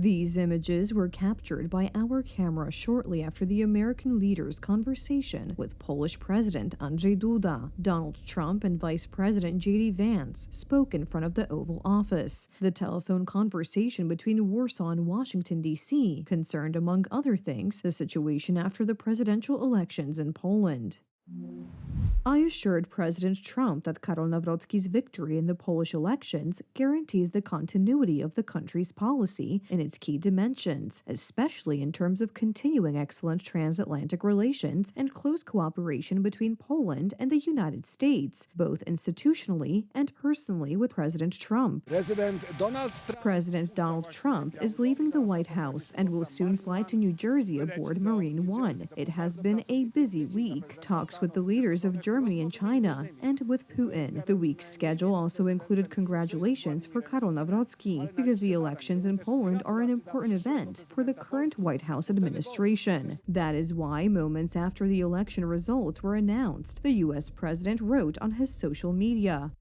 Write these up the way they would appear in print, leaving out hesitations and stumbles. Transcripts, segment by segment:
These images were captured by our camera shortly after the American leader's conversation with Polish President Andrzej Duda. Donald Trump and Vice President J.D. Vance spoke in front of the Oval Office. The telephone conversation between Warsaw and Washington, D.C. concerned, among other things, the situation after the presidential elections in Poland. I assured President Trump that Karol Nawrocki's victory in the Polish elections guarantees the continuity of the country's policy in its key dimensions, especially in terms of continuing excellent transatlantic relations and close cooperation between Poland and the United States, both institutionally and personally with President Trump. President Donald Trump is leaving the White House and will soon fly to New Jersey aboard Marine One. It has been a busy week. Talks with the leaders of Germany and China, and with Putin. The week's schedule also included congratulations for Karol Nawrocki, because the elections in Poland are an important event for the current White House administration. That is why, moments after the election results were announced, the U.S. president wrote on his social media,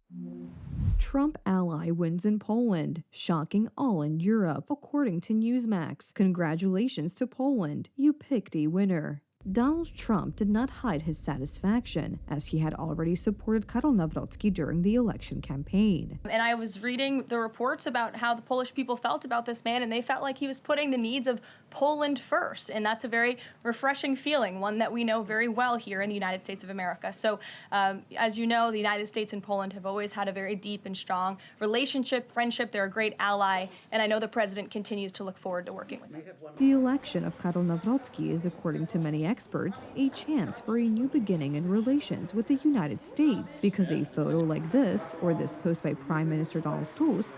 "Trump ally wins in Poland, shocking all in Europe, according to Newsmax. Congratulations to Poland, you picked a winner." Donald Trump did not hide his satisfaction, as he had already supported Karol Nawrocki during the election campaign. And I was reading the reports about how the Polish people felt about this man, and they felt like he was putting the needs of Poland first. And that's a very refreshing feeling, one that we know very well here in the United States of America. So, as you know, the United States and Poland have always had a very deep and strong relationship, friendship. They're a great ally, and I know the president continues to look forward to working with them. The election of Karol Nawrocki is, according to many experts, a chance for a new beginning in relations with the United States, because a photo like this, or this post by Prime Minister Donald Tusk,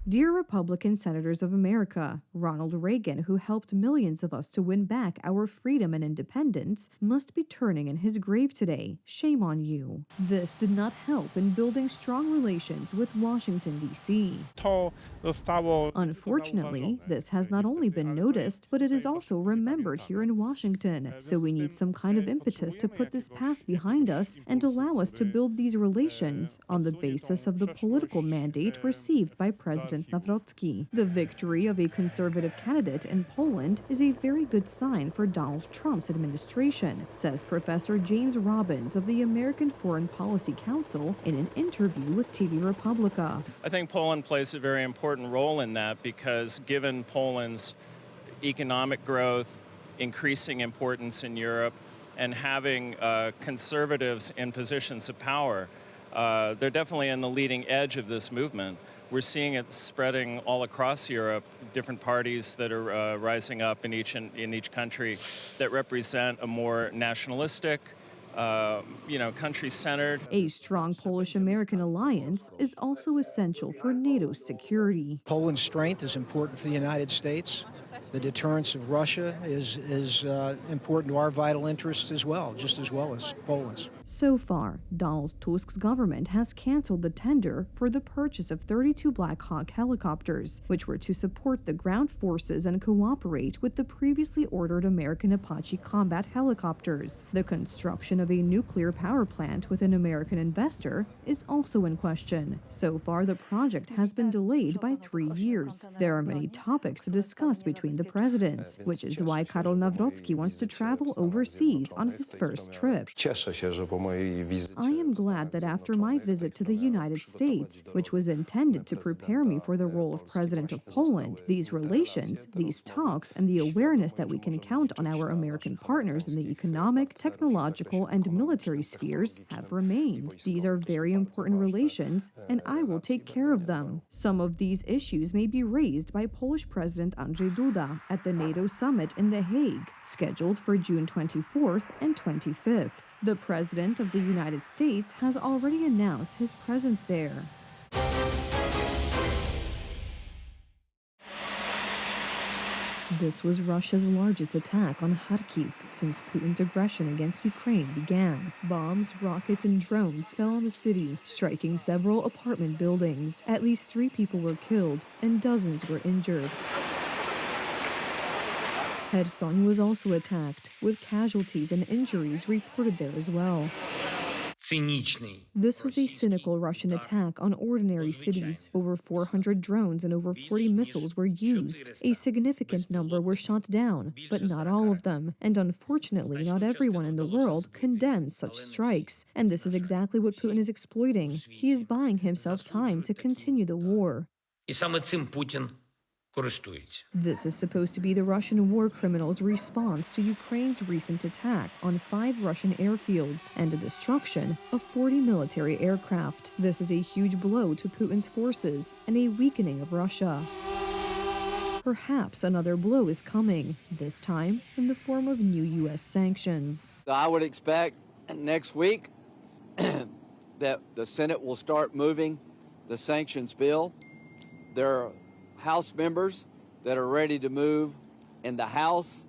"Dear Republican Senators of America, Ronald Reagan, who helped millions of us to win back our freedom and independence, must be turning in his grave today. Shame on you." This did not help in building strong relations with Washington, D.C. Unfortunately, this has not only been noticed, but it is also remembered here in Washington. So we need some kind of impetus to put this past behind us and allow us to build these relations on the basis of the political mandate received by President Nawrocki. The victory of a conservative candidate in Poland is a very good sign for Donald Trump's administration, says Professor James Robbins of the American Foreign Policy Council in an interview with TV Republica. I think Poland plays a very important role in that, because given Poland's economic growth, increasing importance in Europe, and having conservatives in positions of power, they're definitely in the leading edge of this movement. We're seeing it spreading all across Europe, different parties that are rising up in each country that represent a more nationalistic, country-centered. A strong Polish-American alliance is also essential for NATO's security. Poland's strength is important for the United States. The deterrence of Russia is important to our vital interests as well, just as well as Poland's. So far, Donald Tusk's government has canceled the tender for the purchase of 32 Black Hawk helicopters, which were to support the ground forces and cooperate with the previously ordered American Apache combat helicopters. The construction of a nuclear power plant with an American investor is also in question. So far, the project has been delayed by 3 years. There are many topics to discuss between the presidents, which is why Karol Nawrocki wants to travel overseas on his first trip. I am glad that after my visit to the United States, which was intended to prepare me for the role of President of Poland, these relations, these talks, and the awareness that we can count on our American partners in the economic, technological, and military spheres have remained. These are very important relations, and I will take care of them. Some of these issues may be raised by Polish President Andrzej Duda at the NATO summit in The Hague, scheduled for June 24th and 25th. The President of the United States has already announced his presence there. This was Russia's largest attack on Kharkiv since Putin's aggression against Ukraine began. Bombs, rockets, and drones fell on the city, striking several apartment buildings. At least 3 people were killed, and dozens were injured. Kherson was also attacked, with casualties and injuries reported there as well. This was a cynical Russian attack on ordinary cities. Over 400 drones and over 40 missiles were used. A significant number were shot down, but not all of them. And unfortunately, not everyone in the world condemns such strikes. And this is exactly what Putin is exploiting. He is buying himself time to continue the war. This is supposed to be the Russian war criminals' response to Ukraine's recent attack on 5 Russian airfields and the destruction of 40 military aircraft. This is a huge blow to Putin's forces and a weakening of Russia. Perhaps another blow is coming, this time in the form of new U.S. sanctions. I would expect next week that the Senate will start moving the sanctions bill. There are House members that are ready to move in the House,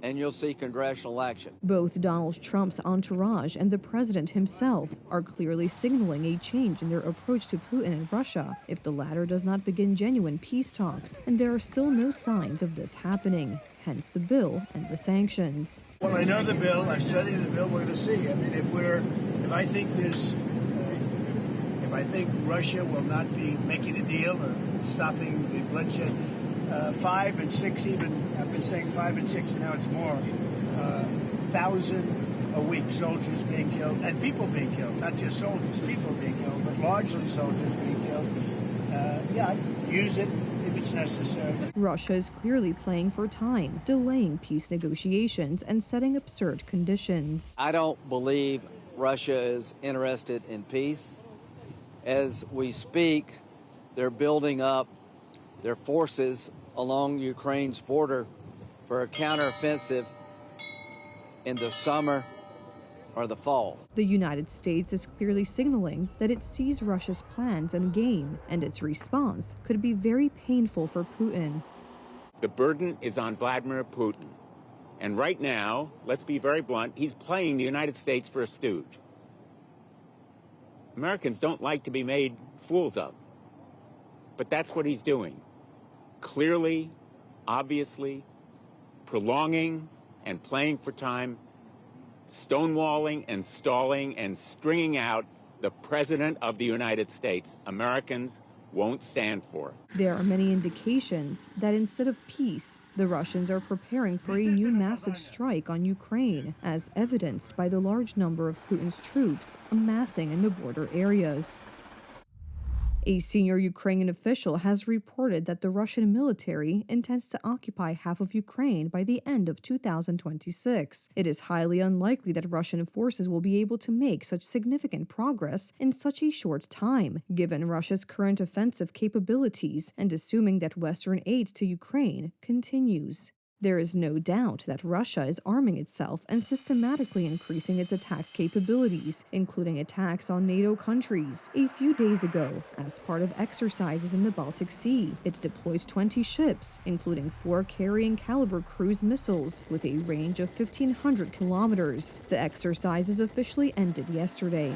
and you'll see congressional action. Both Donald Trump's entourage and the president himself are clearly signaling a change in their approach to Putin and Russia if the latter does not begin genuine peace talks, and there are still no signs of this happening. Hence the bill and the sanctions. Well, I know the bill. I've studied the bill. We're going to see. I mean, if I think Russia will not be making a deal or stopping the bloodshed, 5 and 6 even, I've been saying 5 and 6 and now it's more, 1,000 a week soldiers being killed and people being killed, not just soldiers, people being killed, but largely soldiers being killed. Use it if it's necessary. Russia is clearly playing for time, delaying peace negotiations and setting absurd conditions. I don't believe Russia is interested in peace. As we speak, they're building up their forces along Ukraine's border for a counteroffensive in the summer or the fall. The United States is clearly signaling that it sees Russia's plans and game, and its response could be very painful for Putin. The burden is on Vladimir Putin. And right now, let's be very blunt, he's playing the United States for a stooge. Americans don't like to be made fools of. But that's what he's doing. Clearly, obviously, prolonging and playing for time, stonewalling and stalling and stringing out the President of the United States. Americans won't stand for. There are many indications that instead of peace, the Russians are preparing for a new massive strike on Ukraine, as evidenced by the large number of Putin's troops amassing in the border areas. A senior Ukrainian official has reported that the Russian military intends to occupy half of Ukraine by the end of 2026. It is highly unlikely that Russian forces will be able to make such significant progress in such a short time, given Russia's current offensive capabilities and assuming that Western aid to Ukraine continues. There is no doubt that Russia is arming itself and systematically increasing its attack capabilities, including attacks on NATO countries. A few days ago, as part of exercises in the Baltic Sea, it deployed 20 ships, including 4 carrying caliber cruise missiles with a range of 1,500 kilometers. The exercises officially ended yesterday.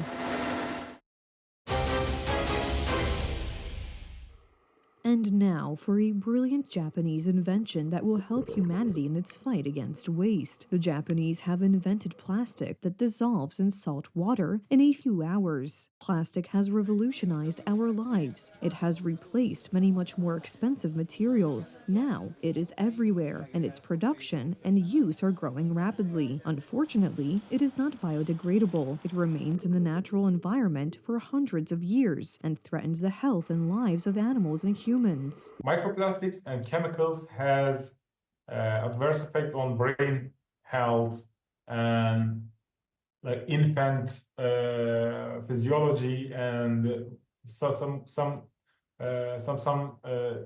And now for a brilliant Japanese invention that will help humanity in its fight against waste. The Japanese have invented plastic that dissolves in salt water in a few hours. Plastic has revolutionized our lives. It has replaced many much more expensive materials. Now it is everywhere, and its production and use are growing rapidly. Unfortunately, it is not biodegradable. It remains in the natural environment for hundreds of years and threatens the health and lives of animals and humans. Microplastics and chemicals has adverse effect on brain health and like infant physiology and some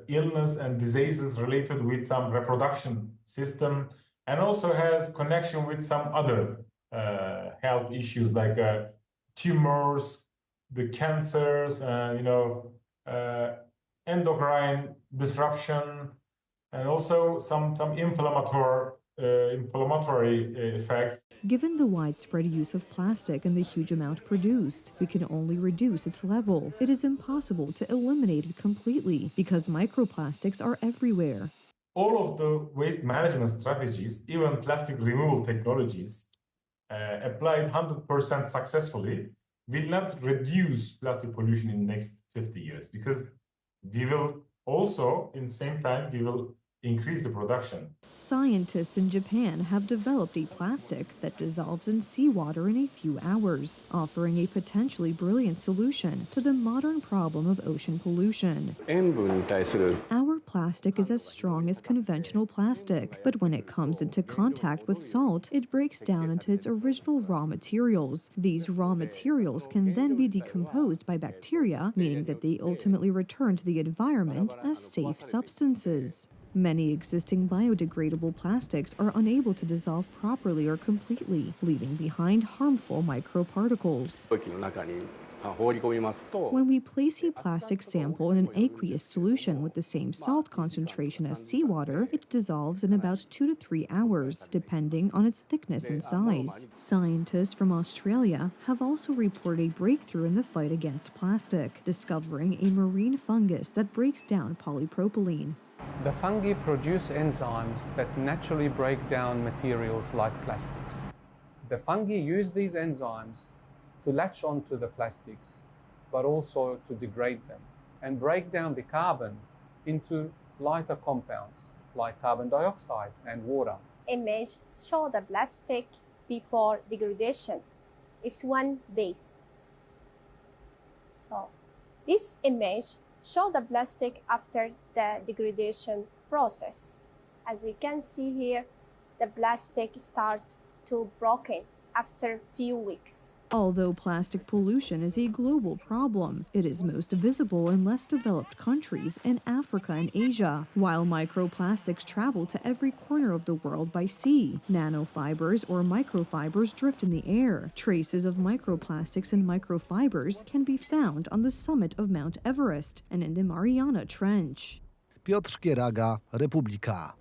illness and diseases related with some reproduction system, and also has connection with some other health issues like tumors, the cancers, endocrine disruption, and also some inflammatory effects. Given the widespread use of plastic and the huge amount produced, we can only reduce its level. It is impossible to eliminate it completely because microplastics are everywhere. All of the waste management strategies, even plastic removal technologies, applied 100% successfully, will not reduce plastic pollution in the next 50 years because we will also, in the same time, we will increase the production. Scientists in Japan have developed a plastic that dissolves in seawater in a few hours, offering a potentially brilliant solution to the modern problem of ocean pollution. Our plastic is as strong as conventional plastic, but when it comes into contact with salt, it breaks down into its original raw materials. These raw materials can then be decomposed by bacteria, meaning that they ultimately return to the environment as safe substances. Many existing biodegradable plastics are unable to dissolve properly or completely, leaving behind harmful microparticles. When we place a plastic sample in an aqueous solution with the same salt concentration as seawater, it dissolves in about 2 to 3 hours, depending on its thickness and size. Scientists from Australia have also reported a breakthrough in the fight against plastic, discovering a marine fungus that breaks down polypropylene. The fungi produce enzymes that naturally break down materials like plastics. The fungi use these enzymes to latch onto the plastics, but also to degrade them and break down the carbon into lighter compounds like carbon dioxide and water. Image show the plastic before degradation. It's one base. So this image show the plastic after the degradation process. As you can see here, the plastic starts to broken after few weeks. Although plastic pollution is a global problem, it is most visible in less developed countries in Africa and Asia. While microplastics travel to every corner of the world by sea, nanofibers or microfibers drift in the air. Traces of microplastics and microfibers can be found on the summit of Mount Everest and in the Mariana Trench. Piotr Kieraga, Republika.